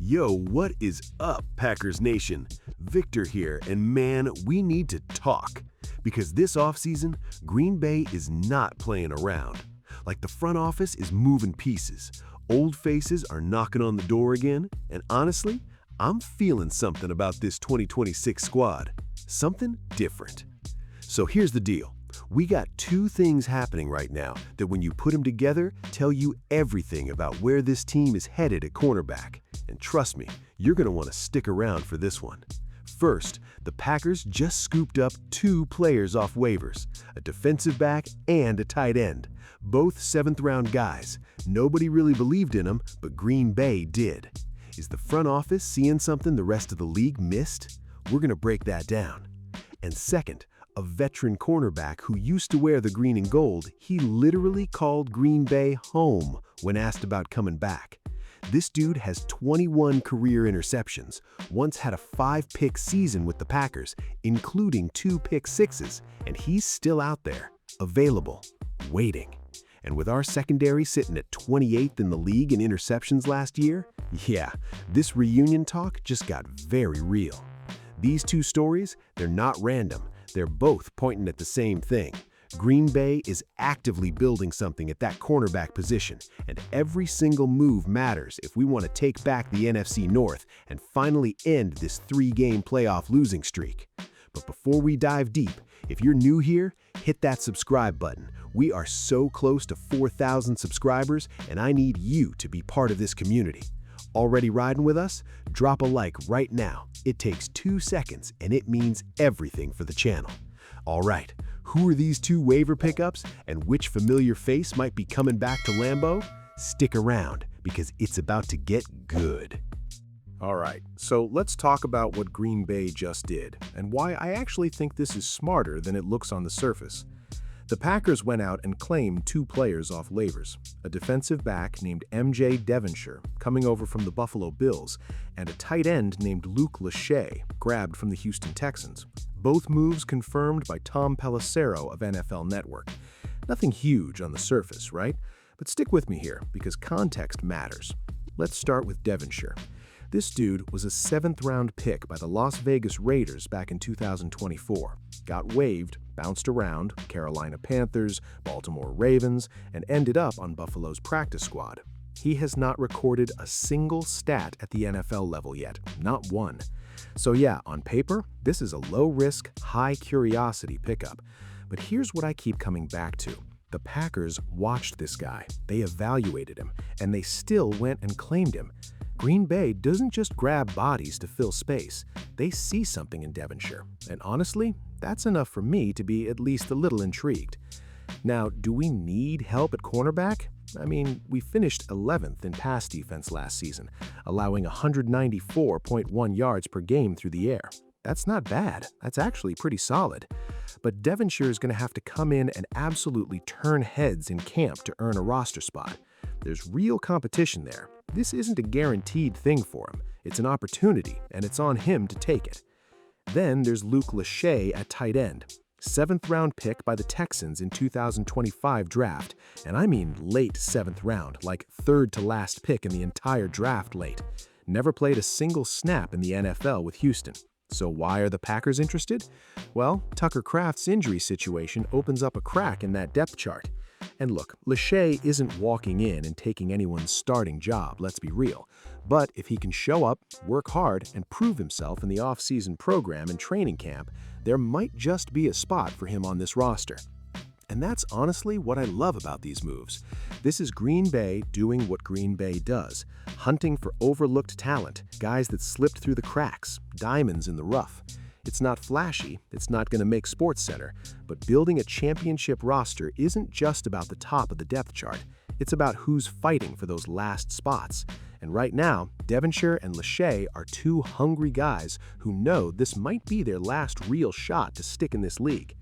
Yo, what is up, Packers Nation? Victor here, and man, we need to talk. Because this offseason, Green Bay is not playing around. Like the front office is moving pieces, old faces are knocking on the door again, and honestly, I'm feeling something about this 2026 squad. Something different. So here's the deal. We got two things happening right now that when you put them together, tell you everything about where this team is headed at cornerback. And trust me, you're going to want to stick around for this one. First, the Packers just scooped up two players off waivers, a defensive back and a tight end. Both seventh-round guys. Nobody really believed in them, but Green Bay did. Is the front office seeing something the rest of the league missed? We're going to break that down. And second, a veteran cornerback who used to wear the green and gold, he literally called Green Bay home when asked about coming back. This dude has 21 career interceptions, once had a 5-pick season with the Packers, including 2 pick-sixes, and he's still out there, available, waiting. And with our secondary sitting at 28th in the league in interceptions last year, yeah, this reunion talk just got very real. These two stories, they're not random. They're both pointing at the same thing. Green Bay is actively building something at that cornerback position, and every single move matters if we want to take back the NFC North and finally end this 3-game playoff losing streak. But before we dive deep, if you're new here, hit that subscribe button. We are so close to 4,000 subscribers, and I need you to be part of this community. Already riding with us? Drop a like right now. It takes 2 seconds, and it means everything for the channel. All right, who are these two waiver pickups, and which familiar face might be coming back to Lambeau? Stick around, because it's about to get good. All right, so let's talk about what Green Bay just did, and why I actually think this is smarter than it looks on the surface. The Packers went out and claimed 2 players off waivers, a defensive back named M.J. Devonshire, coming over from the Buffalo Bills, and a tight end named Luke Lachey, grabbed from the Houston Texans. Both moves confirmed by Tom Pelissero of NFL Network. Nothing huge on the surface, right? But stick with me here, because context matters. Let's start with Devonshire. This dude was a 7th-round pick by the Las Vegas Raiders back in 2024. Got waived, bounced around, Carolina Panthers, Baltimore Ravens, and ended up on Buffalo's practice squad. He has not recorded a single stat at the NFL level yet, not one. So yeah, on paper, this is a low-risk, high-curiosity pickup. But here's what I keep coming back to. The Packers watched this guy, they evaluated him, and they still went and claimed him. Green Bay doesn't just grab bodies to fill space. They see something in Devonshire, and honestly, that's enough for me to be at least a little intrigued. Now, do we need help at cornerback? I mean, we finished 11th in pass defense last season, allowing 194.1 yards per game through the air. That's not bad. That's actually pretty solid. But Devonshire is going to have to come in and absolutely turn heads in camp to earn a roster spot. There's real competition there. This isn't a guaranteed thing for him. It's an opportunity, and it's on him to take it. Then there's Luke Lachey at tight end. 7th-round pick by the Texans in 2025 draft, and I mean late 7th round, like 3rd to last pick in the entire draft late. Never played a single snap in the NFL with Houston. So why are the Packers interested? Well, Tucker Kraft's injury situation opens up a crack in that depth chart. And look, Lachey isn't walking in and taking anyone's starting job, let's be real. But if he can show up, work hard, and prove himself in the off-season program and training camp, there might just be a spot for him on this roster. And that's honestly what I love about these moves. This is Green Bay doing what Green Bay does, hunting for overlooked talent, guys that slipped through the cracks, diamonds in the rough. It's not flashy, it's not going to make SportsCenter, but building a championship roster isn't just about the top of the depth chart. It's about who's fighting for those last spots. And right now, Devonshire and Lachey are 2 hungry guys who know this might be their last real shot to stick in this league.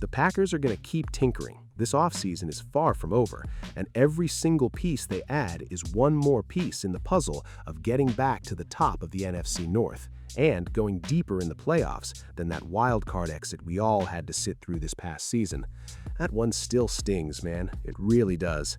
The Packers are going to keep tinkering. This offseason is far from over, and every single piece they add is one more piece in the puzzle of getting back to the top of the NFC North and going deeper in the playoffs than that wild card exit we all had to sit through this past season. That one still stings, man. It really does.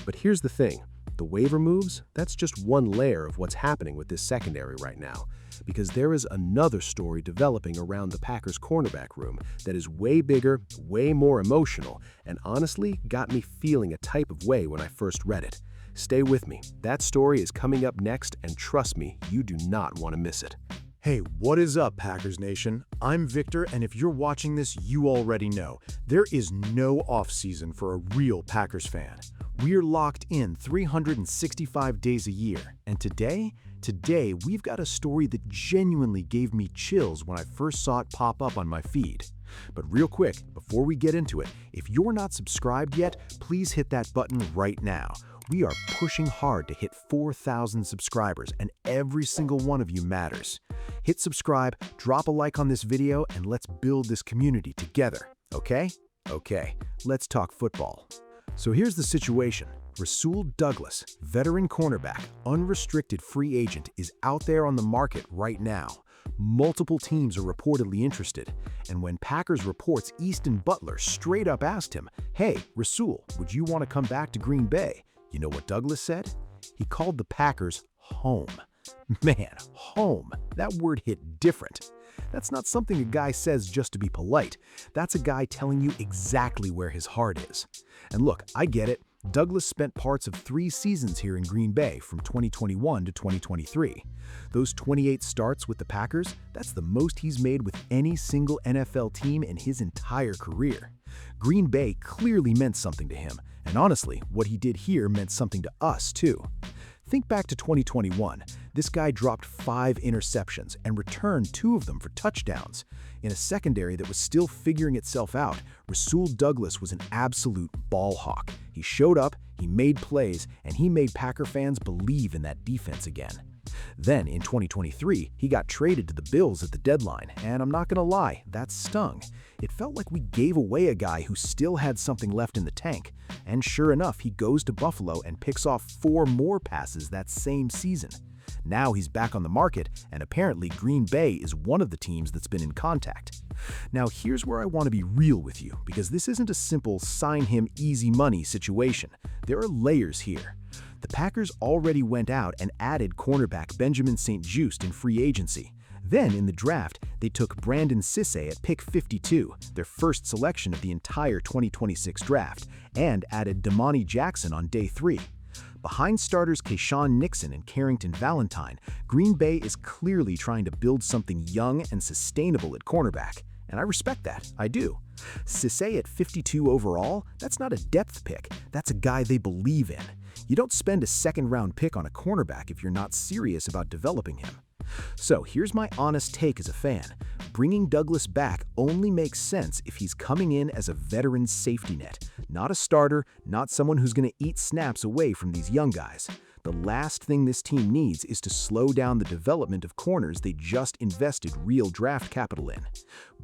But here's the thing. The waiver moves, that's just one layer of what's happening with this secondary right now, because there is another story developing around the Packers cornerback room that is way bigger, way more emotional, and honestly got me feeling a type of way when I first read it. Stay with me. That story is coming up next, and trust me, you do not want to miss it. Hey, what is up, Packers Nation? I'm Victor, and if you're watching this, you already know there is no offseason for a real Packers fan. We're locked in 365 days a year, and today we've got a story that genuinely gave me chills when I first saw it pop up on my feed. But real quick, before we get into it, if you're not subscribed yet, please hit that button right now. We are pushing hard to hit 4,000 subscribers, and every single one of you matters. Hit subscribe, drop a like on this video, and let's build this community together, okay? Okay, let's talk football. So here's the situation. Rasul Douglas, veteran cornerback, unrestricted free agent, is out there on the market right now. Multiple teams are reportedly interested, and when Packers reports Easton Butler straight up asked him, "Hey, Rasul, would you want to come back to Green Bay?" You know what Douglas said? He called the Packers home. Man, home. That word hit different. That's not something a guy says just to be polite. That's a guy telling you exactly where his heart is. And look, I get it. Douglas spent parts of 3 seasons here in Green Bay from 2021 to 2023. Those 28 starts with the Packers, that's the most he's made with any single NFL team in his entire career. Green Bay clearly meant something to him, and honestly, what he did here meant something to us too. Think back to 2021. This guy dropped 5 interceptions and returned 2 of them for touchdowns. In a secondary that was still figuring itself out, Rasul Douglas was an absolute ball hawk. He showed up, he made plays, and he made Packer fans believe in that defense again. Then, in 2023, he got traded to the Bills at the deadline, and I'm not gonna lie, that stung. It felt like we gave away a guy who still had something left in the tank. And sure enough, he goes to Buffalo and picks off 4 more passes that same season. Now he's back on the market, and apparently Green Bay is one of the teams that's been in contact. Now here's where I want to be real with you, because this isn't a simple sign him easy money situation. There are layers here. The Packers already went out and added cornerback Benjamin St-Juste in free agency. Then, in the draft, they took Brandon Cisse at pick 52, their first selection of the entire 2026 draft, and added Damani Jackson on day 3. Behind starters Keyshawn Nixon and Carrington Valentine, Green Bay is clearly trying to build something young and sustainable at cornerback. And I respect that, I do. Cisse at 52 overall, that's not a depth pick, that's a guy they believe in. You don't spend a second-round pick on a cornerback if you're not serious about developing him. So here's my honest take as a fan. Bringing Douglas back only makes sense if he's coming in as a veteran safety net, not a starter, not someone who's going to eat snaps away from these young guys. The last thing this team needs is to slow down the development of corners they just invested real draft capital in.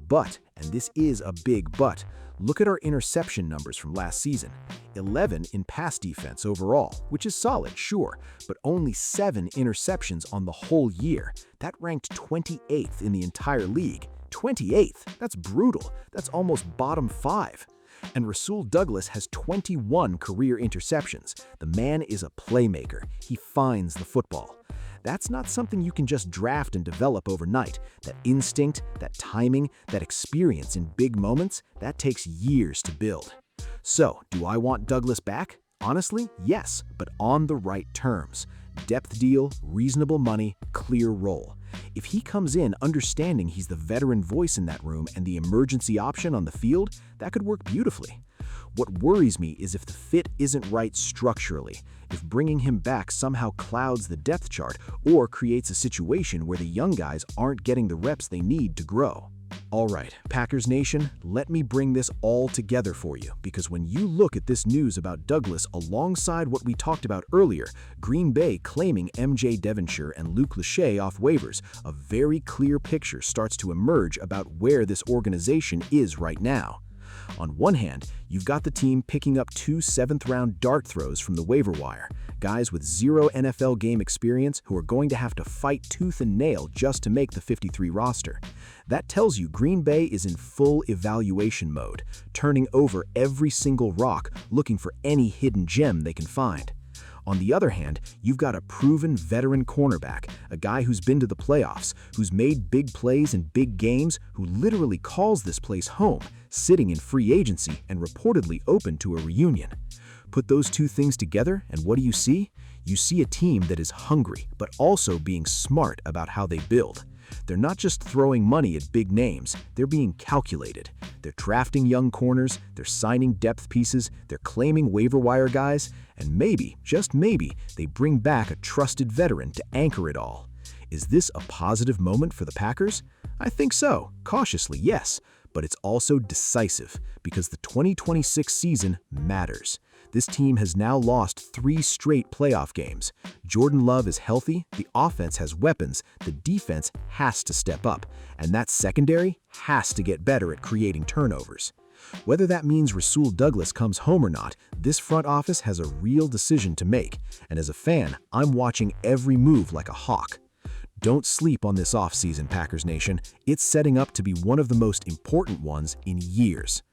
But, and this is a big but, look at our interception numbers from last season. 11 in pass defense overall, which is solid, sure, but only 7 interceptions on the whole year. That ranked 28th in the entire league. 28th? That's brutal. That's almost bottom 5. And Rasul Douglas has 21 career interceptions. The man is a playmaker. He finds the football. That's not something you can just draft and develop overnight. That instinct, that timing, that experience in big moments, that takes years to build. So, do I want Douglas back? Honestly, yes, but on the right terms. Depth deal, reasonable money, clear role. If he comes in understanding he's the veteran voice in that room and the emergency option on the field, that could work beautifully. What worries me is if the fit isn't right structurally, if bringing him back somehow clouds the depth chart or creates a situation where the young guys aren't getting the reps they need to grow. All right, Packers Nation, let me bring this all together for you, because when you look at this news about Douglas alongside what we talked about earlier, Green Bay claiming MJ Devonshire and Luke Lachey off waivers, a very clear picture starts to emerge about where this organization is right now. On one hand, you've got the team picking up 2 7th-round dart throws from the waiver wire, guys with 0 NFL game experience who are going to have to fight tooth and nail just to make the 53 roster. That tells you Green Bay is in full evaluation mode, turning over every single rock, looking for any hidden gem they can find. On the other hand, you've got a proven veteran cornerback, a guy who's been to the playoffs, who's made big plays in big games, who literally calls this place home, sitting in free agency and reportedly open to a reunion. Put those two things together, and what do you see? You see a team that is hungry, but also being smart about how they build. They're not just throwing money at big names, they're being calculated. They're drafting young corners, they're signing depth pieces, they're claiming waiver wire guys, and maybe, just maybe, they bring back a trusted veteran to anchor it all. Is this a positive moment for the Packers? I think so. Cautiously, yes. But it's also decisive, because the 2026 season matters. This team has now lost 3 straight playoff games. Jordan Love is healthy, the offense has weapons, the defense has to step up, and that secondary has to get better at creating turnovers. Whether that means Rasul Douglas comes home or not, this front office has a real decision to make, and as a fan, I'm watching every move like a hawk. Don't sleep on this offseason, Packers Nation. It's setting up to be one of the most important ones in years.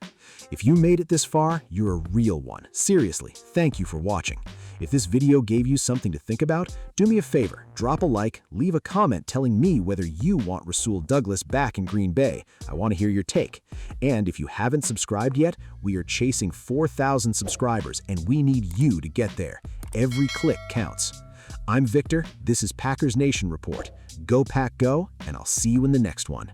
If you made it this far, you're a real one. Seriously, thank you for watching. If this video gave you something to think about, do me a favor, drop a like, leave a comment telling me whether you want Rasul Douglas back in Green Bay. I want to hear your take. And if you haven't subscribed yet, we are chasing 4,000 subscribers and we need you to get there. Every click counts. I'm Victor, this is Packers Nation Report. Go Pack Go, and I'll see you in the next one.